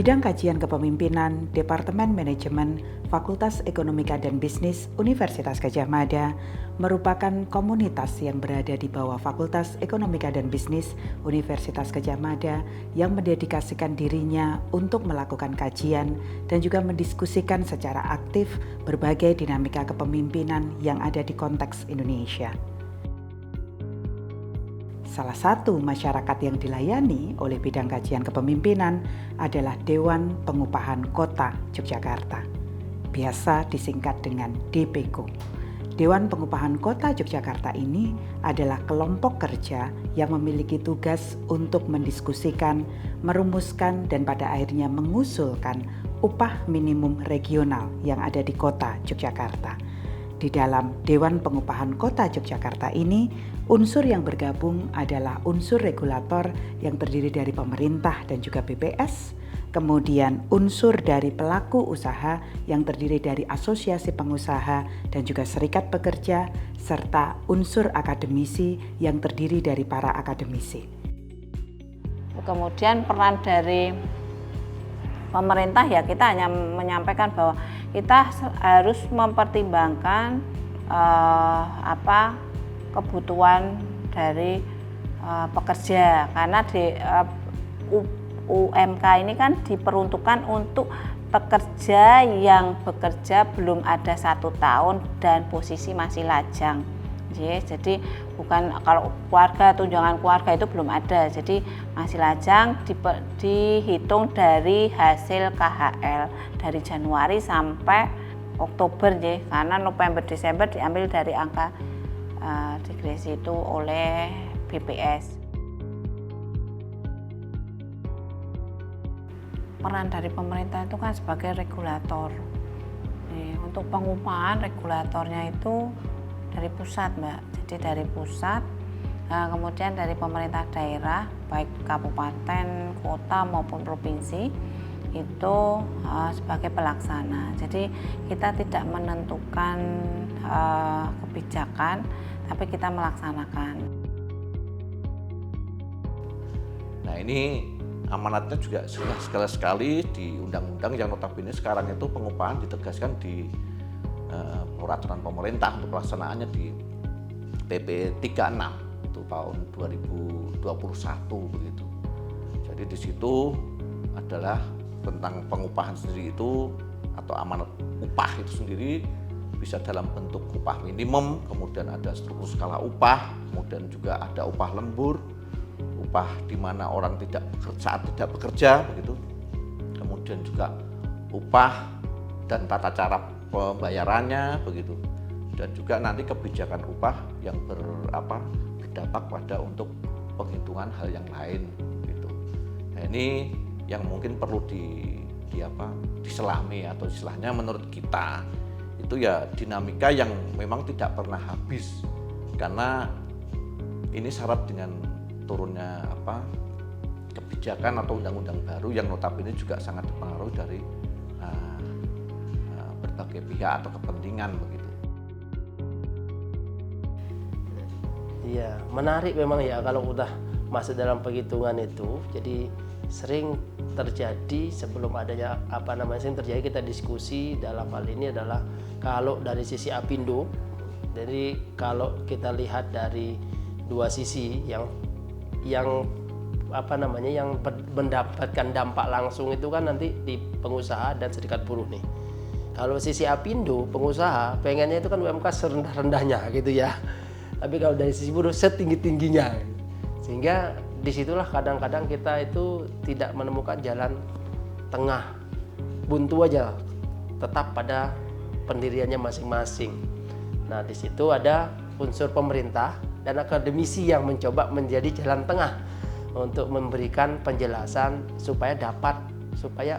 Bidang Kajian Kepemimpinan Departemen Manajemen Fakultas Ekonomika dan Bisnis Universitas Gadjah Mada merupakan komunitas yang berada di bawah Fakultas Ekonomika dan Bisnis Universitas Gadjah Mada yang mendedikasikan dirinya untuk melakukan kajian dan juga mendiskusikan secara aktif berbagai dinamika kepemimpinan yang ada di konteks Indonesia. Salah satu masyarakat yang dilayani oleh bidang kajian kepemimpinan adalah Dewan Pengupahan Kota Yogyakarta, biasa disingkat dengan DPK. Dewan Pengupahan Kota Yogyakarta ini adalah kelompok kerja yang memiliki tugas untuk mendiskusikan, merumuskan, dan pada akhirnya mengusulkan upah minimum regional yang ada di Kota Yogyakarta. Di dalam Dewan Pengupahan Kota Yogyakarta ini, unsur yang bergabung adalah unsur regulator yang terdiri dari pemerintah dan juga BPS, kemudian unsur dari pelaku usaha yang terdiri dari asosiasi pengusaha dan juga serikat pekerja, serta unsur akademisi yang terdiri dari para akademisi. Kemudian peran dari pemerintah ya kita hanya menyampaikan bahwa kita harus mempertimbangkan kebutuhan dari pekerja, karena di UMK ini kan diperuntukkan untuk pekerja yang bekerja belum ada 1 tahun dan posisi masih lajang. Jadi bukan kalau keluarga, tunjangan keluarga itu belum ada, jadi masih lajang, dihitung dari hasil KHL dari Januari sampai Oktober karena November Desember diambil dari angka digresi itu oleh BPS. Peran dari pemerintah itu kan sebagai regulator. Untuk pengupahan regulatornya itu dari pusat, Mbak. Jadi dari pusat, kemudian dari pemerintah daerah, baik kabupaten, kota maupun provinsi, itu sebagai pelaksana. Jadi kita tidak menentukan kebijakan, tapi kita melaksanakan. Nah, ini amanatnya juga sudah sekali di undang-undang yang notabene sekarang itu pengupahan ditegaskan di peraturan pemerintah untuk pelaksanaannya di PP 36 itu tahun 2021 begitu. Jadi di situ adalah tentang pengupahan sendiri itu atau amanat upah itu sendiri bisa dalam bentuk upah minimum, kemudian ada struktur skala upah, kemudian juga ada upah lembur, upah di mana orang saat tidak bekerja begitu. Kemudian juga upah dan tata cara pembayarannya begitu, dan juga nanti kebijakan upah yang berdampak pada untuk penghitungan hal yang lain gitu. Nah, ini yang mungkin perlu diselami atau istilahnya menurut kita itu ya dinamika yang memang tidak pernah habis, karena ini syarat dengan turunnya kebijakan atau undang-undang baru yang notabene juga sangat dipengaruhi dari berbagai pihak atau kepentingan begitu. Iya, menarik memang ya kalau udah masuk dalam penghitungan itu. Jadi sering terjadi sebelum adanya sering terjadi kita diskusi dalam hal ini adalah kalau dari sisi Apindo. Jadi kalau kita lihat dari dua sisi yang mendapatkan dampak langsung itu kan nanti di pengusaha dan serikat buruh nih. Kalau sisi Apindo, pengusaha pengennya itu kan UMK serendah-rendahnya gitu ya. Tapi kalau dari sisi buruh setinggi-tingginya. Sehingga disitulah kadang-kadang kita itu tidak menemukan jalan tengah. Buntu aja, tetap pada pendiriannya masing-masing. Nah, di situ ada unsur pemerintah dan akademisi yang mencoba menjadi jalan tengah untuk memberikan penjelasan supaya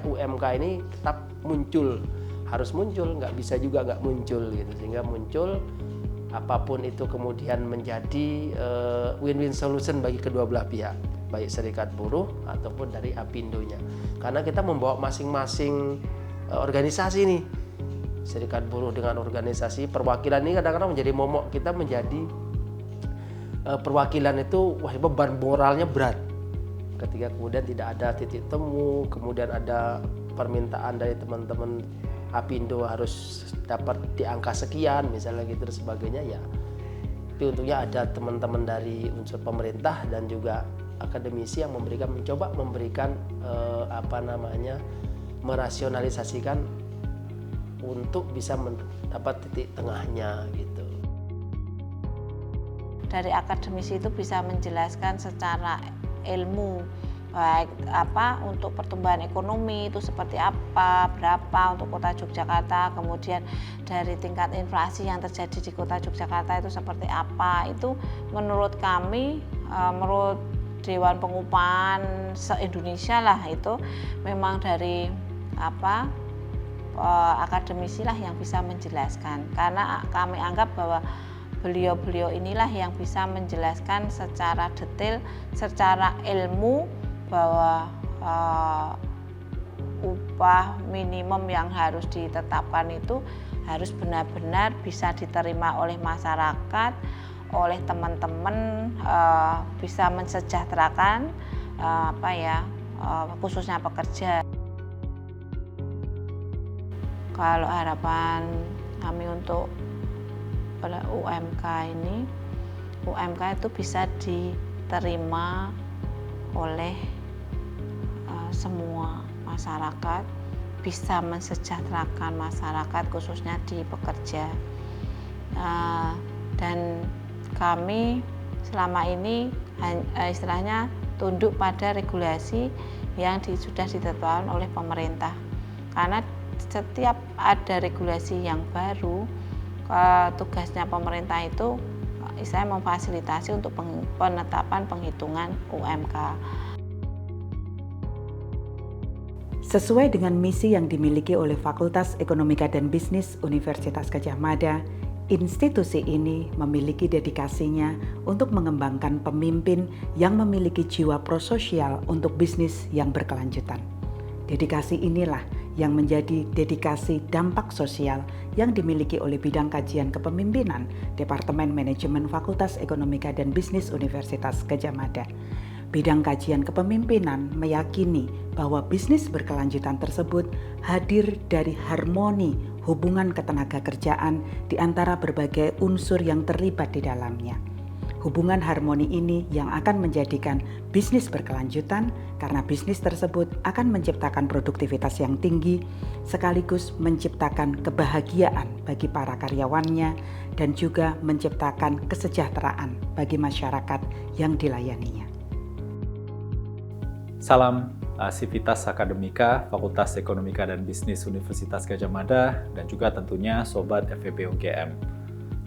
UMK ini tetap muncul. Harus muncul, nggak bisa juga nggak muncul gitu, sehingga muncul apapun itu kemudian menjadi win-win solution bagi kedua belah pihak, baik serikat buruh ataupun dari Apindonya, karena kita membawa masing-masing organisasi nih, serikat buruh dengan organisasi perwakilan ini kadang-kadang menjadi momok kita menjadi perwakilan itu beban moralnya berat ketika kemudian tidak ada titik temu, kemudian ada permintaan dari teman-teman Apindo harus dapat di angka sekian misalnya gitu dan sebagainya, ya tapi untungnya ada teman-teman dari unsur pemerintah dan juga akademisi yang mencoba memberikan merasionalisasikan untuk bisa mendapat titik tengahnya gitu. Dari akademisi itu bisa menjelaskan secara ilmu baik untuk pertumbuhan ekonomi itu seperti apa, berapa untuk kota Yogyakarta, kemudian dari tingkat inflasi yang terjadi di kota Yogyakarta itu seperti apa. Itu menurut kami, menurut Dewan Pengupahan se-Indonesia lah, itu memang dari akademisi lah yang bisa menjelaskan, karena kami anggap bahwa beliau-beliau inilah yang bisa menjelaskan secara detail, secara ilmu bahwa upah minimum yang harus ditetapkan itu harus benar-benar bisa diterima oleh masyarakat, oleh teman-teman, bisa mensejahterakan khususnya pekerja. Kalau harapan kami untuk UMK ini, UMK itu bisa diterima oleh semua masyarakat, bisa mensejahterakan masyarakat khususnya di pekerja. Dan kami selama ini istilahnya tunduk pada regulasi yang sudah ditetapkan oleh pemerintah, karena setiap ada regulasi yang baru, tugasnya pemerintah itu istilahnya memfasilitasi untuk penetapan penghitungan UMK. Sesuai dengan misi yang dimiliki oleh Fakultas Ekonomika dan Bisnis Universitas Gadjah Mada, institusi ini memiliki dedikasinya untuk mengembangkan pemimpin yang memiliki jiwa prososial untuk bisnis yang berkelanjutan. Dedikasi inilah yang menjadi dedikasi dampak sosial yang dimiliki oleh Bidang Kajian Kepemimpinan Departemen Manajemen Fakultas Ekonomika dan Bisnis Universitas Gadjah Mada. Bidang Kajian Kepemimpinan meyakini bahwa bisnis berkelanjutan tersebut hadir dari harmoni hubungan ketenagakerjaan di antara berbagai unsur yang terlibat di dalamnya. Hubungan harmoni ini yang akan menjadikan bisnis berkelanjutan karena bisnis tersebut akan menciptakan produktivitas yang tinggi sekaligus menciptakan kebahagiaan bagi para karyawannya dan juga menciptakan kesejahteraan bagi masyarakat yang dilayaninya. Salam Sivitas Akademika Fakultas Ekonomika dan Bisnis Universitas Gadjah Mada dan juga tentunya Sobat FEB UGM.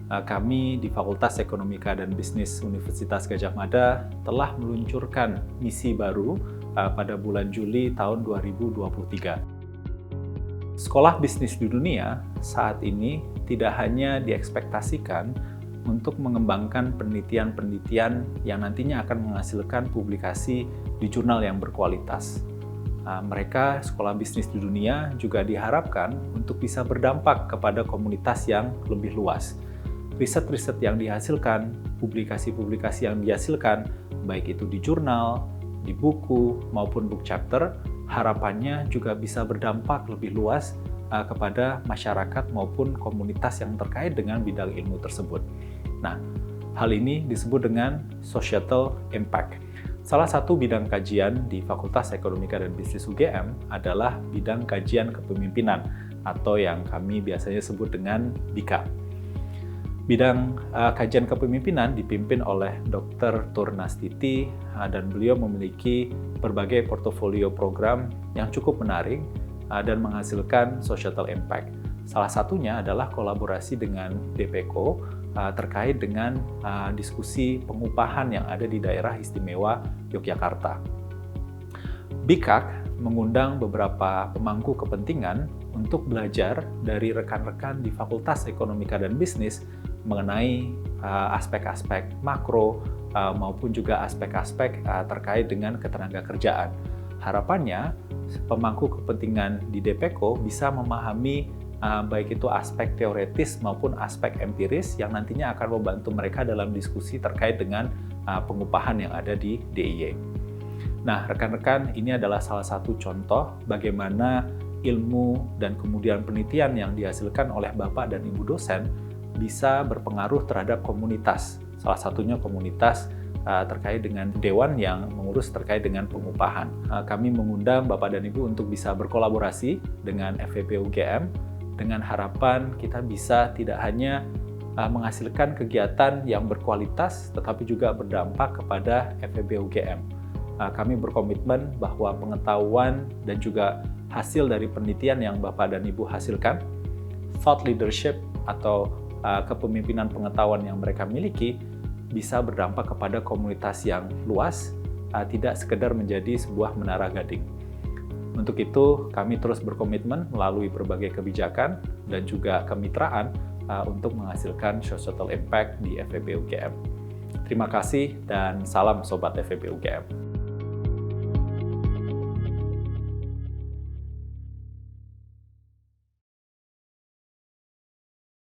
Kami di Fakultas Ekonomika dan Bisnis Universitas Gadjah Mada telah meluncurkan misi baru pada bulan Juli tahun 2023. Sekolah bisnis di dunia saat ini tidak hanya diekspektasikan untuk mengembangkan penelitian-penelitian yang nantinya akan menghasilkan publikasi di jurnal yang berkualitas. Mereka, sekolah bisnis di dunia, juga diharapkan untuk bisa berdampak kepada komunitas yang lebih luas. Riset-riset yang dihasilkan, publikasi-publikasi yang dihasilkan, baik itu di jurnal, di buku, maupun book chapter, harapannya juga bisa berdampak lebih luas kepada masyarakat maupun komunitas yang terkait dengan bidang ilmu tersebut. Nah, hal ini disebut dengan societal impact. Salah satu bidang kajian di Fakultas Ekonomika dan Bisnis UGM adalah bidang kajian kepemimpinan atau yang kami biasanya sebut dengan BIKA. Bidang kajian kepemimpinan dipimpin oleh Dr. Turnastiti dan beliau memiliki berbagai portofolio program yang cukup menarik dan menghasilkan societal impact. Salah satunya adalah kolaborasi dengan DPECO terkait dengan diskusi pengupahan yang ada di daerah istimewa Yogyakarta. BIKAK mengundang beberapa pemangku kepentingan untuk belajar dari rekan-rekan di Fakultas Ekonomika dan Bisnis mengenai aspek-aspek makro maupun juga aspek-aspek terkait dengan ketenagakerjaan. Harapannya, pemangku kepentingan di DPECO bisa memahami baik itu aspek teoretis maupun aspek empiris yang nantinya akan membantu mereka dalam diskusi terkait dengan pengupahan yang ada di DIY. Nah, rekan-rekan, ini adalah salah satu contoh bagaimana ilmu dan kemudian penelitian yang dihasilkan oleh Bapak dan Ibu dosen bisa berpengaruh terhadap komunitas. Salah satunya komunitas terkait dengan dewan yang mengurus terkait dengan pengupahan. Kami mengundang Bapak dan Ibu untuk bisa berkolaborasi dengan FEB UGM dengan harapan kita bisa tidak hanya menghasilkan kegiatan yang berkualitas tetapi juga berdampak kepada FEB UGM. Kami berkomitmen bahwa pengetahuan dan juga hasil dari penelitian yang Bapak dan Ibu hasilkan, thought leadership atau kepemimpinan pengetahuan yang mereka miliki bisa berdampak kepada komunitas yang luas, tidak sekedar menjadi sebuah menara gading. Untuk itu, kami terus berkomitmen melalui berbagai kebijakan dan juga kemitraan untuk menghasilkan societal impact di FEB UGM. Terima kasih dan salam Sobat FEB UGM.